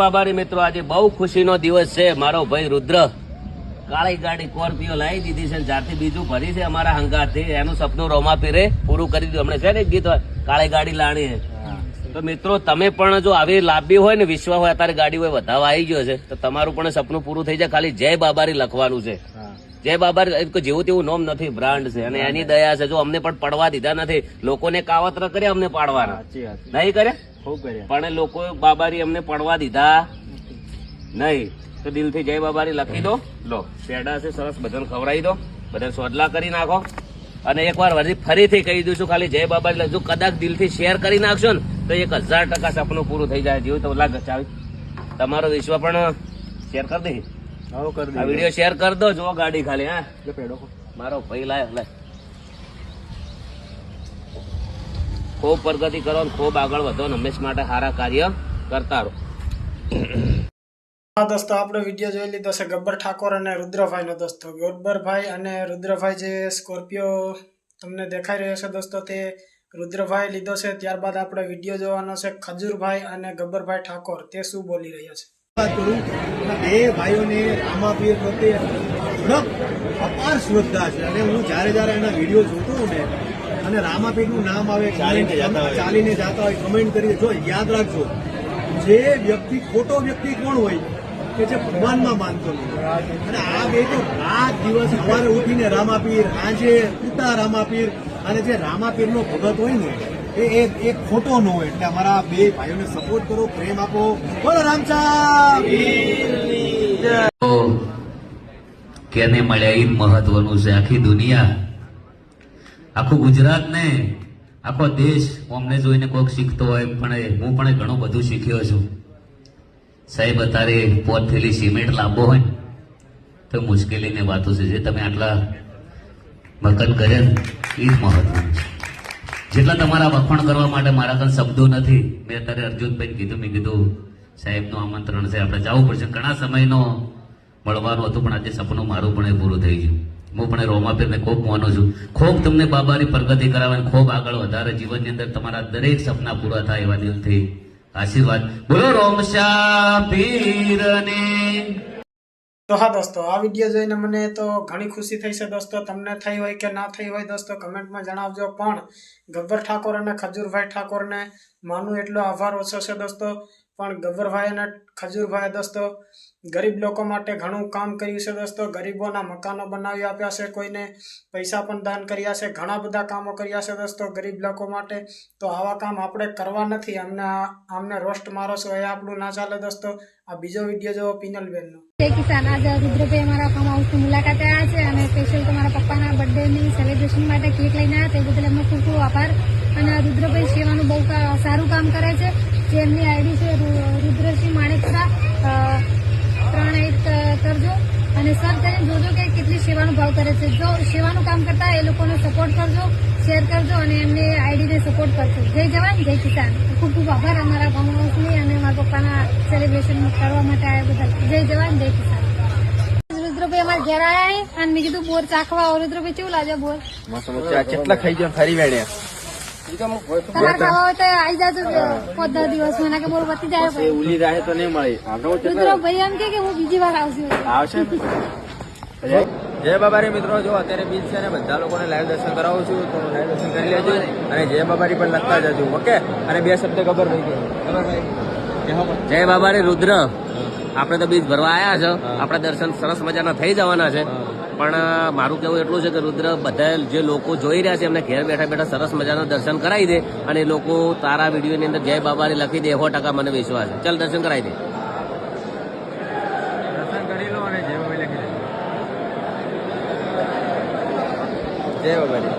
બાબારી મિત્રો, આજે બહુ ખુશીનો દિવસ છે. મારો ભાઈ રુદ્ર કાળી ગાડી સ્કોર્પિયો લાવી દીધી છે, જાતે બીજું ભરી છે અમારા હંગાથી. એનું સપનું રોમા પીરે પૂરું કરી દીધું. હમણાં છે ને ગીત હોય, કાળી ગાડી લાણી છે. તો મિત્રો, તમે પણ જો આવી લાંબી હોય ને, વિશ્વ હોય, અત્યારે ગાડી હોય વધાવા આવી ગયો છે, તો તમારું પણ સપનું પૂરું થઈ જાય. ખાલી જય બાબારી લખવાનું છે. જય બાબારી જેવું તેવું નોમ નથી, બ્રાન્ડ છે અને એની દયા છે. જો અમને પણ પડવા દીધા નથી, લોકોને કાવતર કર્યા અમને પાડવાના નહીં કર્યા, પણ લોકો બાબારી અમને પડવા દીધા નહીં. તો દિલથી જય બાબારી લખી દો. લો પેડા છે સરસ, બધાને ખવડાવી દો, બધા સોદલા કરી નાખો. અને એકવાર ફરીથી કહી દઉં છું, ખાલી જય બાબારી લખજો. કદાચ દિલથી શેર કરી નાખશો ને તો 1000% સપનું પૂરું થઈ જાય. જેવું તો લાગે ચાવી તમારો વિશ્વ પણ શેર કરી દે. આ વિડીયો શેર કરી દો. જો ગાડી ખાલી હા મારો ભાઈ લાય. ખૂબ પ્રગતિ કરો, ખૂબ આગળ વધો, હંમેશ માટે સારા કાર્ય કરતા રહો. દોસ્તો, આપણે વિડીયો જોઈ લીધો છે ગબ્બર ઠાકોર અને રુદ્રભાઈ નો. દોસ્તો, ગબ્બરભાઈ અને રુદ્રભાઈ જે સ્કોર્પિયો તમને દેખાઈ રહ્યો છે દોસ્તો, તે રુદ્રભાઈ લીધો છે. ત્યારબાદ આપણે વિડીયો જોવાનો છે ખજૂરભાઈ અને ગબ્બરભાઈ ઠાકોર, તે શું બોલી રહ્યા છે. બે ભાઈઓને રામાપીર પ્રત્યે અપાર શ્રદ્ધા છે અને હું જયારે એના વિડીયો જોતો હોઉં ને, અને રામાપીરનું નામ આવે, ચાલીને જતા હોય, કમેન્ટ કરી જો યાદ રાખજો, જે વ્યક્તિ ખોટો વ્યક્તિ કોણ હોય કે જે ભગવાનમાં માનતો નથી. અને આ બે તો રાત દિવસ સવારે ઉઠીને રામાપીર, સાંજે ઉતા રામાપીર, અને જે રામાપીરનો ભગત હોય ને એ ખોટો ન હોય. એટલે અમારા બે ભાઈઓને સપોર્ટ કરો, પ્રેમ આપો. બોલો રામચા. કેને મળ્યા એ મહત્વનું છે. આખી દુનિયા, આખું ગુજરાત ને આખો દેશ અમને જોઈને કોઈક શીખતો હોય, પણ હું પણ ઘણું બધું શીખ્યો છું. સાહેબ, અત્યારે પોત થેલી સિમેન્ટ લાંબો હોય ને તો મુશ્કેલીની વાતો છે. જે તમે આટલા મકન કર્યા ને એ જ મહત્વનું છે. જેટલા તમારા વખાણ કરવા માટે મારા કાન શબ્દો નથી. મેં અત્યારે અર્જુનભાઈ કીધું, મેં કીધું સાહેબનું આમંત્રણ છે, આપણે જવું પડશે. ઘણા સમયનો મળવાનું હતું, પણ આજે સપનું મારું પણ એ પૂરું થઈ ગયું. હું પણ રોમાપીરને ખૂબ માનું છું. ખૂબ તમને બાબાની પ્રગતિ કરાવે, ખૂબ આગળ વધારે જીવનની અંદર તમારા દરેક સપના પૂરા થાય એવા દિલથી આશીર્વાદ. બોલો રોમશા પીરને. તો હા દોસ્તો, આ વિડીયો જોઈને મને તો ઘણી ખુશી થઈ છે દોસ્તો. તમને થઈ હોય કે ના થઈ હોય દોસ્તો, કમેન્ટમાં જણાવજો. પણ ગબ્બર ઠાકોર અને ખજૂરભાઈ ઠાકોરને માનું એટલો આભાર ઓછો છે દોસ્તો. પણ ગબ્બરભાઈ અને ખજૂરભાઈ દોસ્તો ગરીબ લોકો માટે ઘણું કામ કર્યું છે દોસ્તો. ગરીબોના મકાનો બનાવી આપ્યા છે, કોઈને પૈસા પણ દાન કર્યા છે, ઘણા બધા કામો કર્યા છે દોસ્તો ગરીબ લોકો માટે. તો આવા કામ આપણે કરવા નથી. અમને રોસ્ટ મારો છો એ આપણું ના ચાલે દોસ્તો. આ બીજો વિડીયો જોવો પિનલબેનનો. જય કિસાન. આજે રુદ્રભાઈ અમારા ફાર્મ હાઉસની મુલાકાતે આવ્યા છે અને સ્પેશિયલ તમારા પપ્પાના બર્થડેની સેલિબ્રેશન માટે કેક લઈને આવ્યા. તે બદલ એમનો ખૂબ ખૂબ આભાર. અને રુદ્રભાઈ સેવાનું બહુ સારું કામ કરે છે. જે એમની આઈડી છે રુદ્રસિંહ માણેકરા, 38 કરજો અને સર્ચ કરીને જોજો કે કેટલી સેવાનું ભાવ કરે છે. જો સેવાનું કામ કરતા એ લોકોને સપોર્ટ કરજો, શેર કરજો અને એમની આઈડીને સપોર્ટ કરજો. જય જવાન, જય કિસાન. ખૂબ ખૂબ આભાર અમારા ફાર્મ હાઉસની અને મારા પપ્પાના સેલિબ્રેશન કરવા માટે આવ્યા બદલ. જય જવાન, જય કિસાન. રુદ્રભાઈ અમારા ઘેર આવ્યા અને મેં કીધું બોર ચાખવા. રુદ્રભાઈ કેવું લાગે બોર? કેટલા ખાઈ ગયા ફરી વેડ્યા. તમારે ખાવા હોય તો આવી જાજો 5-10 દિવસમાં, ના કે બોર વધી જાય. ઉલી રાહે તો નહીં મળી. રુદ્રભાઈ એમ કે હું બીજી વાર આવશે. જય બાબારી મિત્રો, જો અત્યારે બીજ છે ને બધા લોકોને લાઈવ દર્શન કરાવું છું, તો લાઈવ દર્શન કરી લેજો અને જય બાબારી પણ લખતા જજો. ઓકે. અને 2 શબ્દ ખબર જય બાબારી. રુદ્ર, આપણે તો બીજ ભરવા આવ્યા છો, આપણા દર્શન સરસ મજાના થઈ જવાના છે. પણ મારું કેવું એટલું છે કે રુદ્ર, બધા જે લોકો જોઈ રહ્યા છે એમને ઘેર બેઠા બેઠા સરસ મજાના દર્શન કરાવી દે. અને એ લોકો તારા વિડીયોની અંદર જય બાબારી લખી દે, 100% મને વિશ્વાસ છે. ચાલ દર્શન કરાવી દે. દર્શન કરી લો અને જય બાબારી લખી દે. જય બાબારી.